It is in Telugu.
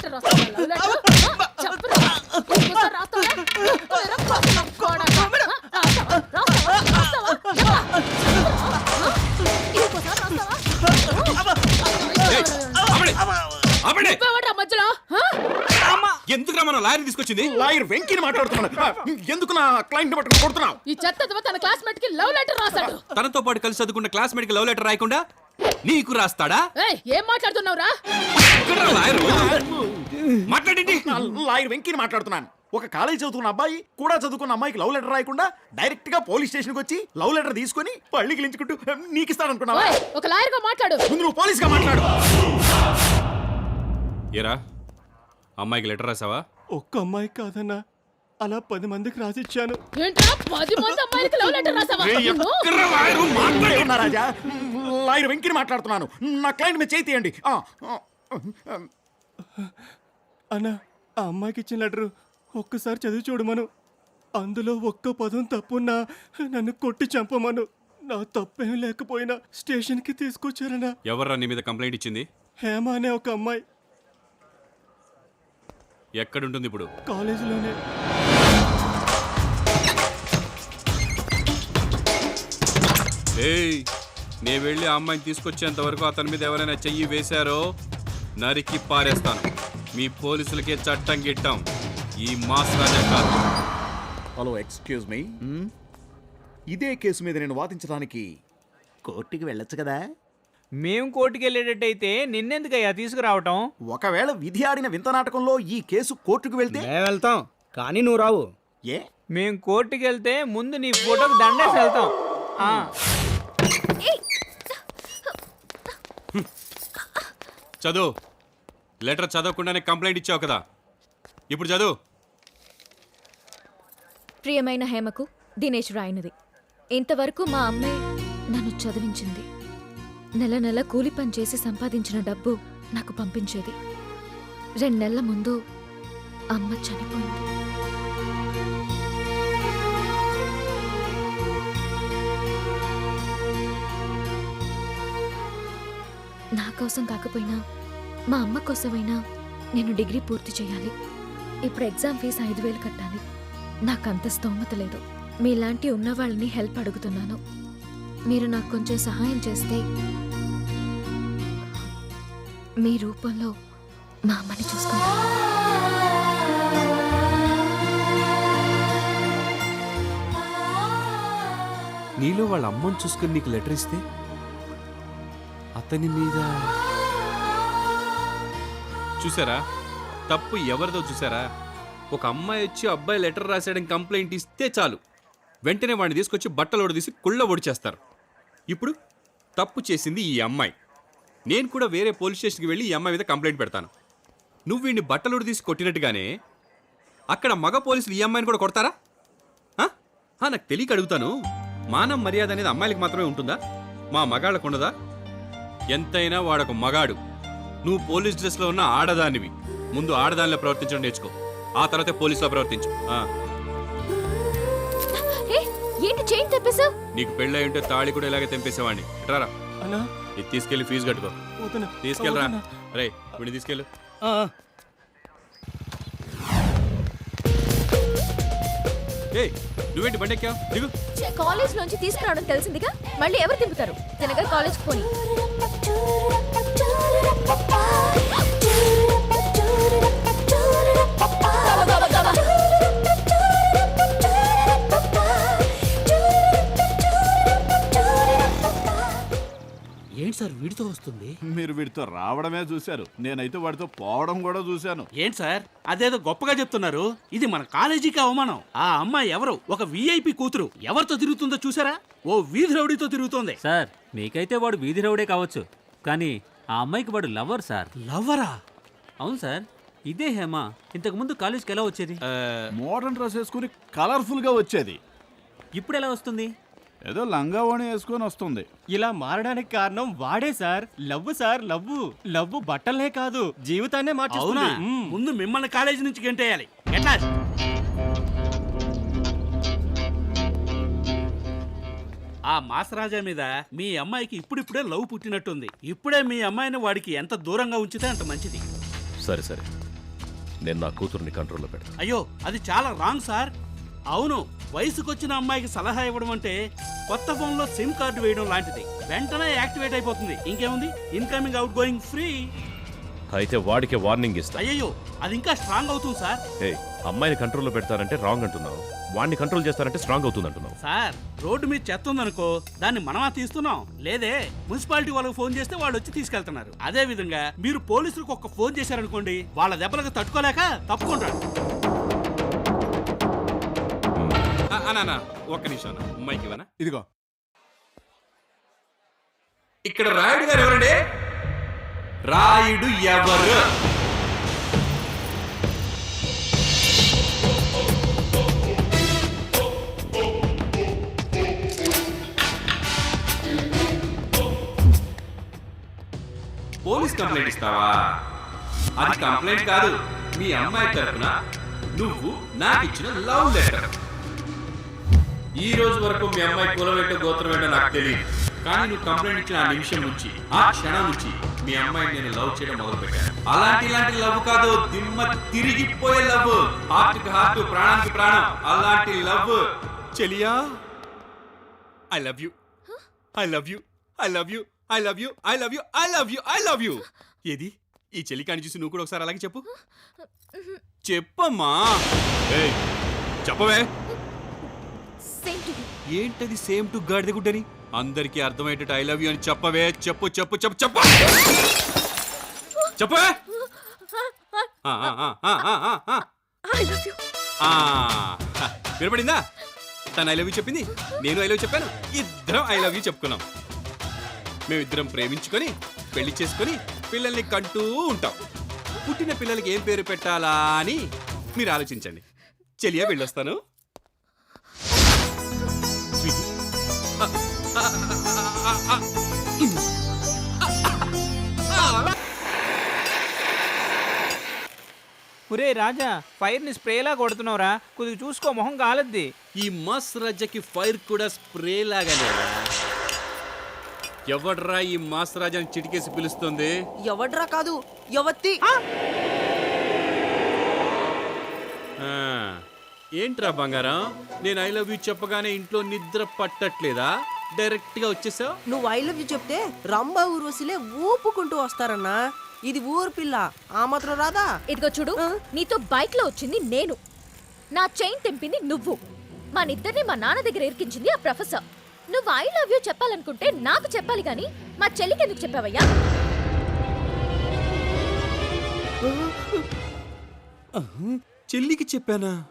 లెటర్ రాస్తావా? Love letter? చెప్పరా? ఇంకోసారి రాస్తావా? ఎరా పక్కన కోడకా? రాస్తావా? రాస్తావా? ఇంకోసారి రాస్తావా? నువ్వెవడ్రా మధ్యలో? ఎందుకు మనం లాయర్ తీసుకొచ్చింది? లాయర్ వెంకిని మాట్లాడుతున్నాను. ఎందుకు నా క్లయింట్ పట్టుకుని కొడుతున్నావు? ఈ చెత్త తన క్లాస్మేట్ కి లవ్ లెటర్ రాశాడు. తనతో పాటు కలిసి చదువుకున్న క్లాస్మేట్ కి లవ్ లెటర్ రాయకుండా నీకు రాస్తాడా? ఏం మాట్లాడుతున్నావురా? మాట్లాడండి. లాయర్ వెంకిని మాట్లాడుతున్నాను. ఒక కాలేజ్ చదువుకున్న అబ్బాయి కూడా చదువుకున్న అమ్మాయికి లవ్ లెటర్ రాయకుండా డైరెక్ట్ గా పోలీస్ స్టేషన్ కి వచ్చి లవ్ లెటర్ తీసుకుని పళ్ళికి లించుకుంటూ నీకు ఇస్తాడనుకున్నావా? ఒక లాయర్ గా మాట్లాడు. ముందు నువ్వు పోలీస్ గా మాట్లాడు. ఏరా అమ్మాయికి లెటర్ రాసావా? ఒక్క అమ్మాయి కాదన్నా, అలా 10 మందికి రాసిచ్చాను. ఏంట్రా 10 మంది అమ్మాయిలకి లవ్ లెటర్ రాసావా? రాజా, లాయర్ వెంకిని మాట్లాడుతున్నాను. నా క్లయింట్ మీద చేయి తీయండి. అన్నా, ఆ అమ్మాయికి ఇచ్చిన లెటరు ఒక్కసారి చదివి చూడమను. అందులో ఒక్క పదం తప్పున్నా నన్ను కొట్టి చంపమను. నా తప్పేం లేకపోయినా స్టేషన్కి తీసుకొచ్చారన్నా. ఎవర్రా నీ మీద కంప్లైంట్ ఇచ్చింది? హేమ అనే ఒక అమ్మాయి. ఎక్కడుంటుంది ఇప్పుడు? కాలేజీలోనే. ఏయ్, నే వెళ్ళి ఆ అమ్మాయిని తీసుకొచ్చేంత వరకు అతని మీద ఎవరైనా చెయ్యి వేశారో నరికి పారేస్తాను. మీ పోలీసులకే చట్టం గిట్టాం, ఈ మాస్ రాజా కాదు. Hello, excuse me. ఇదే కేసు మీద నేను వాదించడానికి కోర్టుకి వెళ్ళొచ్చు కదా? మేము కోర్టుకి వెళ్ళేటట్టయితే నిన్నెందుకయ్యా తీసుకురావటం? ఒకవేళ విధి ఆడిన వింత నాటకంలో ఈ కేసు కోర్టుకు వెళ్తే వెళ్తాం, కానీ నువ్వు రావు. ఏ? మేము కోర్టుకి వెళ్తే ముందు నీ ఫోటోకి దండేసి వెళ్తాం. చదువు. లెటర్ చదవకుండానే కంప్లైంట్ ఇచ్చావు కదా, ఇప్పుడు చదువు. ప్రియమైన హేమకు దినేష్ రాయినది. ఇంతవరకు మా అమ్మాయి నన్ను చదివించింది. నెల నెల కూలి పని చేసి సంపాదించిన డబ్బు నాకు పంపించేది. 2 నెలల ముందు అమ్మ చనిపోయింది. నా కోసం కాకపోయినా మా అమ్మ కోసమైనా నేను డిగ్రీ పూర్తి చేయాలి. ఇప్పుడు ఎగ్జామ్ ఫీజు 5,000 కట్టాలి. నాకంత స్తోమత లేదు. మీలాంటి ఉన్న వాళ్ళని హెల్ప్ అడుగుతున్నాను. మీరు నాకు కొంచెం సహాయం చేస్తే మీ రూపంలో మా అమ్మని చూసుకుంటాను. నీలో వాళ్ళ అమ్మని చూసుకుని నీకు లెటర్ ఇస్తే అతని మీద చూసారా తప్పు ఎవరిదో చూసారా? ఒక అమ్మాయి వచ్చి అబ్బాయి లెటర్ రాసాడని కంప్లైంట్ ఇస్తే చాలు, వెంటనే వాడిని తీసుకొచ్చి బట్టలోడు తీసి కుళ్ళ ఒడిచేస్తారు. ఇప్పుడు తప్పు చేసింది ఈ అమ్మాయి. నేను కూడా వేరే పోలీస్ స్టేషన్కి వెళ్ళి ఈ అమ్మాయి మీద కంప్లైంట్ పెడతాను. నువ్వు వీడిని బట్టలోడు తీసి కొట్టినట్టుగానే అక్కడ మగ పోలీసులు ఈ అమ్మాయిని కూడా కొడతారా? నాకు తెలియక అడుగుతాను. మానం మర్యాద అనేది అమ్మాయిలకు మాత్రమే ఉంటుందా? మా మగాళ్ళకు ఉండదా? ఎంతైనా వాడొక మగాడు. నువ్వు పోలీస్ డ్రెస్లో ఉన్న ఆడదానివి. ముందు ఆడదానిలో ప్రవర్తించడం నేర్చుకో, ఆ తర్వాత పోలీసులో ప్రవర్తించు. ఏంటి చైన్ తెప్పేశావ్? నీకు పెళ్ళై ఉంటే తాళి కూడా ఇలాగే తెంపేసేవాడిని. రారా, ఇది తీసుకెళ్ళి ఫీజు కట్టుకో. తీసుకెళ్ళరా. రే, వీడిని తీసుకెళ్ళు. ఏయ్, నువ్వేంటి బండి ఎక్కావు? దిగు. కాలేజ్ నుంచి తీసుకురావడం తెలిసిందిగా, మళ్ళీ ఎవరు తింపుతారు? తినగా కాలేజ్ పోని. ఏంటి సార్ వీడితో వస్తుంది? మీరు వీడితో రావడమే చూశారు, నేనైతే వాడితో పోవడం కూడా చూశాను. ఏంటి సార్ అదేదో గొప్పగా చెప్తున్నారు? ఇది మన కాలేజీకి అవమానం. ఆ అమ్మాయి ఎవరు? ఒక విఐపి కూతురు. ఎవరితో తిరుగుతుందో చూసారా? ఓ వీధి రౌడీతో తిరుగుతోంది. సార్ మీకైతే వాడు వీధి రౌడే కావచ్చు, కానీ ఆ అమ్మాయికి వాడు లవర్ సార్. లవ్వరా? అవును సార్, ఇదే హేమ ఇంతకు ముందు కాలేజ్కి ఎలా వచ్చేది? మోడర్న్ డ్రెస్ వేసుకుని కలర్ఫుల్ గా వచ్చేది. ఇప్పుడు ఎలా వస్తుంది? ఏదో లంగా ఓణి వేసుకొని వస్తుంది. ఇలా మారడానికి కారణం వాడే సార్. లవ్ సార్, లవ్ బట్టలనే కాదు, జీవితాన్నే మార్చేస్తుంది. ముందు మిమ్మల్ని కాలేజీ నుంచి గెంటేయాలి. ఎట్లా? ఆ మాసరాజా మీద మీ అమ్మాయికి ఇప్పుడిప్పుడే లవ్ పుట్టినట్టుంది. ఇప్పుడే మీ అమ్మాయిని వాడికి ఎంత దూరంగా ఉంచితే అంత మంచిది. సరే సరే, నేను నా కూతుర్ని కంట్రోల్లో పెడతాను. అయ్యో అది చాలా రాంగ్ సార్. అవును, వయసుకొచ్చిన అమ్మాయికి సలహా ఇవ్వడం అంటే కొత్త ఫోన్లో సిమ్ కార్డు వేయడం లాంటిది. వెంటనే యాక్టివేట్ అయిపోతుంది. ఇంకేముంది, ఇన్కమింగ్ అవుట్ గోయింగ్ ఫ్రీ. అయితే వాడికి వార్నింగ్ ఇస్తా. అయ్యో అది ఇంకా స్ట్రాంగ్ అవుతుంది సార్. ఏ అమ్మాయిని కంట్రోల్లో పెడతానంటే రాంగ్ అంటున్నావు, వాడిని కంట్రోల్ చేస్తానంటే స్ట్రాంగ్ అవుతుంది అంటున్నావు. సార్ రోడ్డు మీద చెత్త ఉందనుకో, దాన్ని మనమా తీస్తున్నాం. లేదే మున్సిపాలిటీ వాళ్ళకి ఫోన్ చేస్తే వాళ్ళు వచ్చి తీసుకెళ్తున్నారు. అదే విధంగా మీరు పోలీసులకు ఒక్క ఫోన్ చేశారనుకోండి, వాళ్ళ దెబ్బలకు తట్టుకోలేక తప్పుకుంటారు. అన్నా ఒక్క నిమిషం అన్న, మైక్ ఇవ్వనా? ఇదిగో ఇక్కడ రాయుడు గారు ఎవరండి? రాయుడు ఎవరు? పోలీస్ కంప్లైంట్ ఇస్తావా? అది కంప్లైంట్ కాదు, మీ అమ్మాయి తరపున నువ్వు నాకు ఇచ్చిన లవ్ లెటర్. ఈ రోజు వరకు మీ అమ్మాయి కులం ఏంటో గోత్రం ఏంటో నాకు తెలియదు, కానీ నువ్వు కంప్లైంట్ ఇచ్చిన ఆ నిమిషం నుంచి, ఆ క్షణం నుంచి మీ అమ్మాయిని నేను లవ్ చేయడం మొదలు పెట్టాను. ఇలాంటి లవ్ కాదు, దిమ్మ తిరిగిపోయే లవ్, హార్ట్ కి హార్ట్, ప్రాణానికి ప్రాణం, అలాంటి love. Cheliya, I love you, I love you, I love you, I love you, I love you, I love you, I love you. ఏది ఈ చెలికాని చూసి నువ్వు కూడా ఒకసారి అలాగే చెప్పు. చెప్పమ్మా. ఏయ్, చెప్పవే. ఏంటది సేమ్ టు గాడిద గుడ్డని? అందరికీ అర్థమయ్యేటట్టు ఐ లవ్ యూ అని చెప్పవే. చెప్పు చెప్పు చెప్పు చెప్పు చెప్పవే. వినపడిందా? తను ఐ లవ్ యూ చెప్పింది, నేను ఐ లవ్ చెప్పాను, ఇద్దరం ఐ లవ్ యూ చెప్పుకున్నాం. మేమిద్దరం ప్రేమించుకొని పెళ్లి చేసుకొని పిల్లల్ని కంటూ ఉంటాం. పుట్టిన పిల్లలకి ఏం పేరు పెట్టాలా అని మీరు ఆలోచించండి. చెలియా, వెళ్ళొస్తాను. ఒరే రాజా, ఫైర్ ని స్ప్రేలా కొడుతున్నావురా, కొద్దిగా చూసుకో, మొహం కాలద్ది. ఈ మస్ రాజాకి ఫైర్ కూడా స్ప్రే లాగానే. ఎవడ్రా ఈ మాస్ రాజాని చిటికేసి పిలుస్తుంది? ఎవడ్రా కాదు, యవత్తి. ఏంట్రా బంగారం, నేను ఐ లవ్ యూ చెప్పగానే ఇంట్లో నిద్ర పట్టట్లేదా? డైరెక్ట్ గా వచ్చేసావు. నువ్వు ఐ లవ్ యూ చెప్తే రంభా ఊర్వశిలే ఊపుకుంటూ వస్తారన్నా. ఇది ఊరు పిల్ల, ఆ మాత్రం రాదా? ఇదిగో చూడు, నీతో బైక్ లో వచ్చింది నేను, నా చైన్ తెంపింది నువ్వు, మా నిద్దరిని మా నాన్న దగ్గర ఇరికించింది ఆ ప్రొఫెసర్. నువ్వు ఐ లవ్ యూ చెప్పాలనుకుంటే నాకు చెప్పాలి గాని మా చెల్లికి ఎందుకు చెప్పావయ్యా? చెల్లికి చెప్పానా?